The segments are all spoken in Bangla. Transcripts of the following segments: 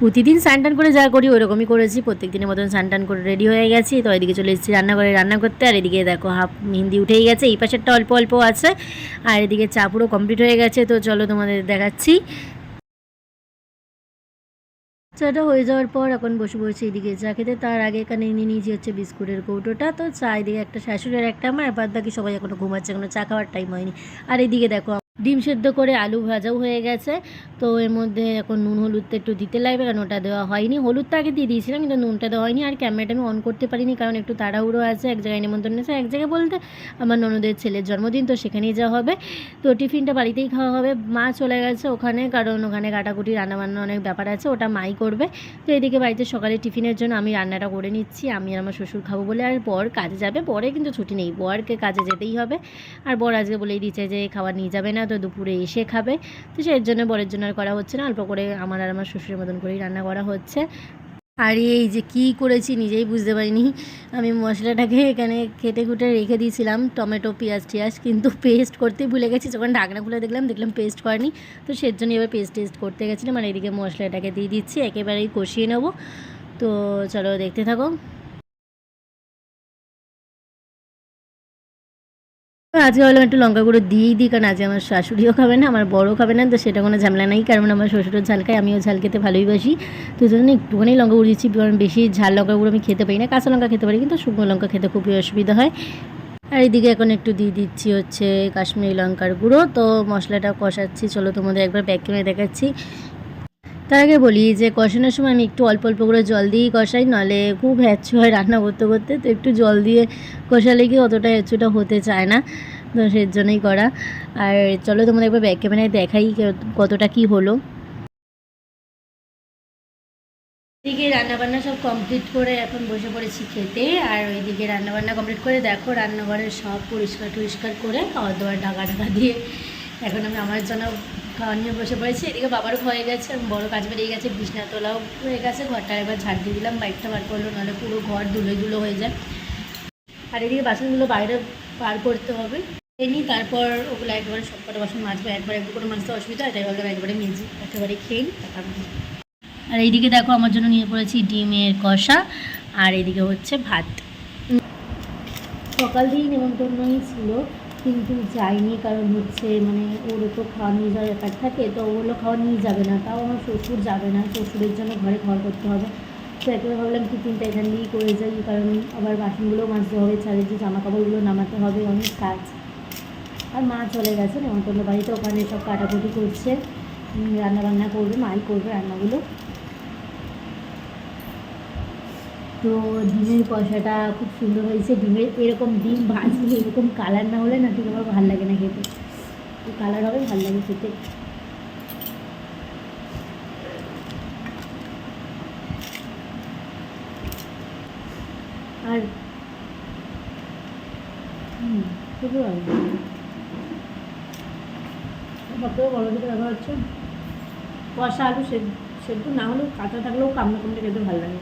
প্রতিদিন স্নান টান করে যা করি ওরকমই করেছি, প্রত্যেক দিনের মতন স্নান টান করে রেডি হয়ে গেছি। তো এদিকে চলে এসেছি রান্নাঘরে রান্না করতে। আর এদিকে দেখো হাফ মেহেন্দি উঠেই গেছে, এই পাশেরটা অল্প অল্প আছে, আর এদিকে চা পুরো কমপ্লিট হয়ে গেছে। তো চলো তোমাদের দেখাচ্ছি। চাটা হয়ে যাওয়ার পর এখন বসে বসে এদিকে চা খেতে। তার আগে এখানে নিয়ে নিয়েছি হচ্ছে বিস্কুটের কৌটোটা। তো চা এদিকে একটা শাশুড়ের একটা আমার, বাদ বাকি সবাই এখনো ঘুমাচ্ছে, এখনো চা খাওয়ার টাইম হয়নি। আর এদিকে দেখো ডিম সেদ্ধ করে আলু ভাজাও হয়ে গেছে। তো এর মধ্যে এখন নুন হলুদটা একটু দিতে লাগবে, কারণ ওটা দেওয়া হয়নি। হলুদটা আগে দিয়ে দিয়েছিলাম, কিন্তু নুনটা দেওয়া হয়নি। আর ক্যামেরাটা আমি অন করতে পারিনি, কারণ একটু তাড়াহুড়ো আছে, এক জায়গায় নিমন্ত্রণ আছে। এক জায়গায় বলতে আমার ননদের ছেলের জন্মদিন, তো সেখানেই যাওয়া হবে। তো টিফিনটা বাড়িতেই খাওয়া হবে। মা চলে গেছে ওখানে, কারণ ওখানে কাটাকুটি রান্নাবান্না অনেক ব্যাপার আছে, ওটা মাই করবে। তো এদিকে বাড়িতে সকালে টিফিনের জন্য আমি রান্নাটা করে নিচ্ছি, আমি আর আমার শ্বশুর খাবো বলে। আর বর কাজে যাবে, বরে কিন্তু ছুটি নেই, বরকে কাজে যেতেই হবে। আর বর আজকে বলেই দিচ্ছে যে খাবার নিয়ে যাবে না, তো দুপুরে এসে খাবে। তো সেই জন্য বরের জন্য আর করা হচ্ছে না, অল্প করে আমার আর আমার শ্বশুরের মতন করেই রান্না করা হচ্ছে। আর এই যে কী করেছি নিজেই বুঝতে পারিনি। আমি মশলাটাকে এখানে কেটে কুটে রেখে দিয়েছিলাম, টমেটো পেঁয়াজ টিয়াজ, কিন্তু পেস্ট করতেই ভুলে গেছি। যখন ঢাকনা খুলে দেখলাম পেস্ট করেনি। তো সের জন্য এবার টেস্ট করতে গেছিলাম। আর এদিকে মশলাটাকে দিয়ে দিচ্ছি, একেবারেই কষিয়ে নেবো। তো চলো দেখতে থাকো। আজকে ভাবলাম একটু লঙ্কা গুঁড়ো দিয়েই দিই, কারণ আজকে আমার শাশুড়িও খাবে না, আমার বড়ও খাবে না। তো সেটা কোনো ঝামেলা নেই, কারণ আমার শ্বশুরও ঝাল খায়, আমিও ঝাল খেতে ভালোইবাসি। তো জন্য একটুখানি লঙ্কা গুঁড়ো দিচ্ছি, কারণ বেশি ঝাল লঙ্কা গুঁড়ো আমি খেতে পারি না। কাঁচা লঙ্কা খেতে পারি, কিন্তু শুকনো লঙ্কা খেতে খুবই অসুবিধা হয়। আর এইদিকে এখন একটু দিয়ে দিচ্ছি হচ্ছে কাশ্মীরি লঙ্কার গুঁড়ো। তো মশলাটা কষাচ্ছি, চলো তোমাদের একবার ব্যাক ক্যামেরায় দেখাচ্ছি। তার আগে বলি যে কষানোর সময় আমি একটু অল্প অল্প করে জল দিয়েই কষাই, নাহলে খুব হ্যাঁচু হয় রান্না করতে করতে। তো একটু জল দিয়ে কষালে কি অতটা হ্যাঁচুটা হতে চায় না, তো সেই জন্যই করা। আর চলো তোমাদের একবার ব্যাক ক্যামেরায় দেখাই কতটা কি হলো। এদিকে রান্নাবান্না সব কমপ্লিট করে এখন বসে পড়েছি খেতে। আর ওইদিকে রান্নাবান্না কমপ্লিট করে দেখো রান্নাঘরে সব পরিষ্কার টরিষ্কার করে খাওয়া দাওয়ার ঢাকা ঢাকা দিয়ে এখন আমি আমার জন্য খাওয়া নিয়ে বসে পড়েছি। এদিকে বাবারও হয়ে গেছে, বড় কাজ বেরিয়ে গেছে, বিছনা তোলাও হয়ে গেছে, ঘরটা একবার ঝাড় দিয়ে দিলাম, বাইকটা বার করলো, নাহলে পুরো ঘর ধুলো ধুলো হয়ে যায়। আর এদিকে বাসনগুলো বাইরে পার করতে হবে, নিই, তারপর ওগুলো একবারে সব কটা বাসন মাজবো। একবার করে মাজতে অসুবিধা হয়, তাই ভাবলাম একবারে মেজি একেবারে খেয়ে নিই, তারপর। আর এইদিকে দেখো আমার জন্য নিয়ে পড়েছি ডিমের কষা, আর এদিকে হচ্ছে ভাত। সকাল দিয়েই নেমন্তন্নই ছিল, কিন্তু যাইনি, কারণ হচ্ছে মানে ওরও তো খাওয়া নিয়ে যাওয়ার ব্যাপার থাকে। তো ওগুলো খাওয়া নিয়ে যাবে না, তাও আমার শ্বশুর যাবে না, শ্বশুরের জন্য ঘরে খাওয়া করতে হবে। তো একেবারে ভাবলাম টিফিনটা এখান দিয়েই করে যাই, কারণ আবার বাসনগুলোও মাজতে হবে, ছাদের যে জামা কাপড়গুলো নামাতে হবে, অনেক কাজ। আর মা চলে গেছে নেমন্তন্ন বাড়িতে, ওখানে সব কাটাকুটি করছে, রান্নাবান্না করবে, মাই করবে রান্নাগুলো। তো ডিমের কষাটা খুব সুন্দর হয়েছে। ডিমের এরকম ডিম ভাজলে এরকম কালার না হলে না ঠিক আমার ভালো লাগে না খেতে, কালার হবে ভালো লাগে খেতে। আর খুবই ভালো সবথেকে বড় দিকে দেখা হচ্ছে কষা আলু সেদ্ধ না হলেও কাঁচা থাকলেও কামড়ে কামড়ে খেতে ভালো লাগে,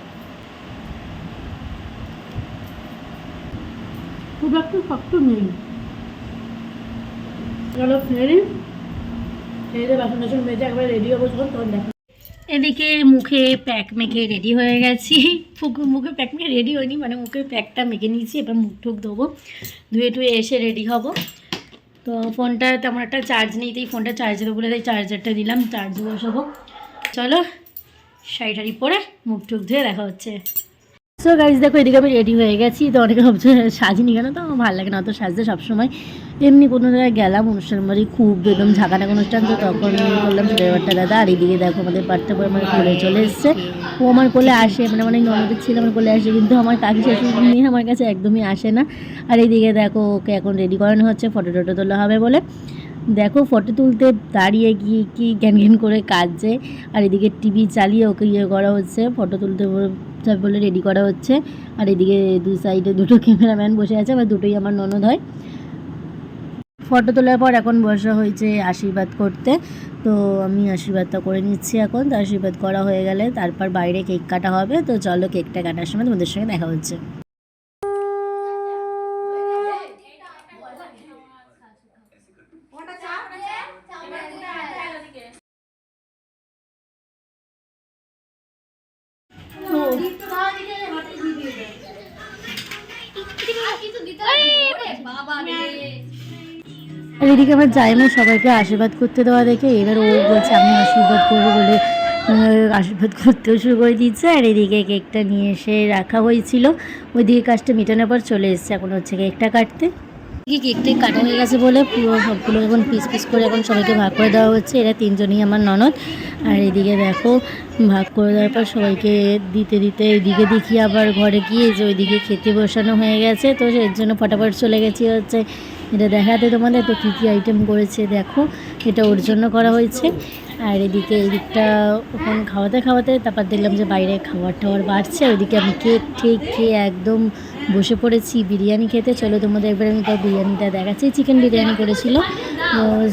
খুব একটা শক্ত নেই। চলো খেয়ে নিই, খেয়ে দিয়ে বাসন টাসন মেজে একবার রেডি হবো যখন, তখন দেখা। এদিকে মুখে প্যাক মেখে রেডি হয়ে গেছি। মুখে প্যাক মেখে রেডি হয়নি, মানে মুখে প্যাকটা মেখে নিয়েছি, এবার মুখ টুক ধোবো, ধুয়ে টুয়ে এসে রেডি হব। তো ফোনটা তেমন একটা চার্জ নেই, তাই ফোনটা চার্জে দেবো বলে তাই চার্জারটা দিলাম, চার্জে বসাবো। চলো শাড়ি টাড়ি পরে মুখ টুক ধুয়ে দেখা হচ্ছে। সো গাইজ দেখো এদিকে আমি রেডি হয়ে গেছি। তো অনেকে ভাবছে সাজিনি কেন, তো আমার ভালো লাগে না অত সাজতে সবসময়। এমনি কোনো জায়গায় গেলাম অনুষ্ঠান বাড়ি, খুব একদম ঝাঁকানাক অনুষ্ঠান, তো তখন বললাম ড্রাইভারটা দাদা। আর এদিকে দেখো আমাদের পার্থ করে আমার কোলে চলে এসছে। ও আমার কোলে আসে, মানে অনেক ননদের ছিল আমার কোলে আসে, কিন্তু আমার কাকি শাশুড়ি নিয়ে আমার কাছে একদমই আসে না। আর এইদিকে দেখো ওকে এখন রেডি করানো হচ্ছে, ফটো টটো তোলা হবে বলে। দেখো ফটো তুলতে দাঁড়িয়ে গিয়ে কি জ্ঞান জ্ঞান করে কাঁদছে। আর এদিকে টিভি চালিয়ে ওকে ইয়ে করা হচ্ছে, ফটো তুলতে বলে রেডি করা হচ্ছে। আর এদিকে দু সাইডে দুটো ক্যামেরাম্যান বসে আছে, আমার দুটোই আমার ননদ হয়। ফটো তোলার পর এখন বসা হয়েছে আশীর্বাদ করতে। তো আমি আশীর্বাদটা করে নিচ্ছি এখন। তো আশীর্বাদ করা হয়ে গেলে তারপর বাইরে কেক কাটা হবে। তো চলো কেকটা কাটার সময় তোমাদের সঙ্গে দেখা হচ্ছে। আর এদিকে আমার জায়মা সবাইকে আশীর্বাদ করতে দেওয়া দেখে এবার ও বলছে আমি আশীর্বাদ করবো বলে আশীর্বাদ করতেও শুরু করে দিচ্ছে। আর এদিকে কেকটা নিয়ে এসে রাখা হয়েছিল, ওইদিকে কাজটা মেটানোর পর চলে এসছে এখন হচ্ছে কেকটা কাটতে। কেকটা কাটা হয়ে গেছে বলে পুরো সবগুলো এখন পিস পিস করে এখন সবাইকে ভাগ করে দেওয়া হচ্ছে। এরা তিনজনই আমার ননদ। আর এদিকে দেখো ভাগ করে দেওয়ার পর সবাইকে দিতে দিতে এদিকে দেখি আবার ঘরে গিয়ে যে ওইদিকে খেতে বসানো হয়ে গেছে, তো এর জন্য ফটাফট চলে গেছি হচ্ছে এটা দেখাতে তোমাদের। তো কী কী আইটেম করেছে দেখো, এটা ওর জন্য করা হয়েছে। আর এদিকে এই দিকটা ওখান খাওয়াতে খাওয়াতে তারপর দেখলাম যে বাইরে খাবার টাবার বাড়ছে, ওইদিকে আমি কেক ঠিক খেয়ে একদম বসে পড়েছি বিরিয়ানি খেতে। চলো তোমাদের একবার আমি তাই বিরিয়ানিটা দেখাচ্ছি। চিকেন বিরিয়ানি করেছিল,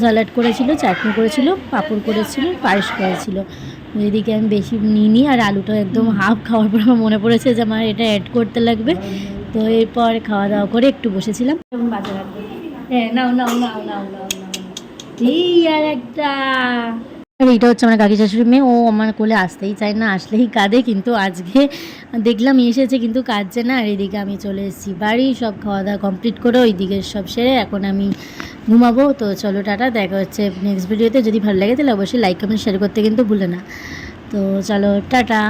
স্যালাড করেছিল, চাটনি করেছিল, পাঁপড় করেছিল, পায়েস করেছিল। এদিকে আমি বেশি নিইনি, আর আলুটা একদম হাফ খাওয়ার পর আমার মনে পড়েছে যে আমার এটা অ্যাড করতে লাগবে। তো এরপর খাওয়া দাওয়া করে একটু বসেছিলাম। বাজে রাখবো, হ্যাঁ নাও নাও নাও নাও নাও নাও, এই আর একটা। আর এইটা হচ্ছে আমার কাকি শাশুড়ি মেয়ে, ও আমার কোলে আসতেই চায় না, আসলেই কাঁদে। কিন্তু আজকে দেখলাম এসেছে কিন্তু কাঁদছে না। আর এদিকে আমি চলে এসেছি বাড়ি, সব খাওয়া দাওয়া কমপ্লিট করে ওইদিকে সব সেরে এখন আমি ঘুমাবো। তো চলো টাটা, দেখা হচ্ছে নেক্সট ভিডিওতে। যদি ভালো লাগে তাহলে অবশ্যই লাইক কমেন্ট শেয়ার করতে কিন্তু ভুলে না। তো চলো টাটা।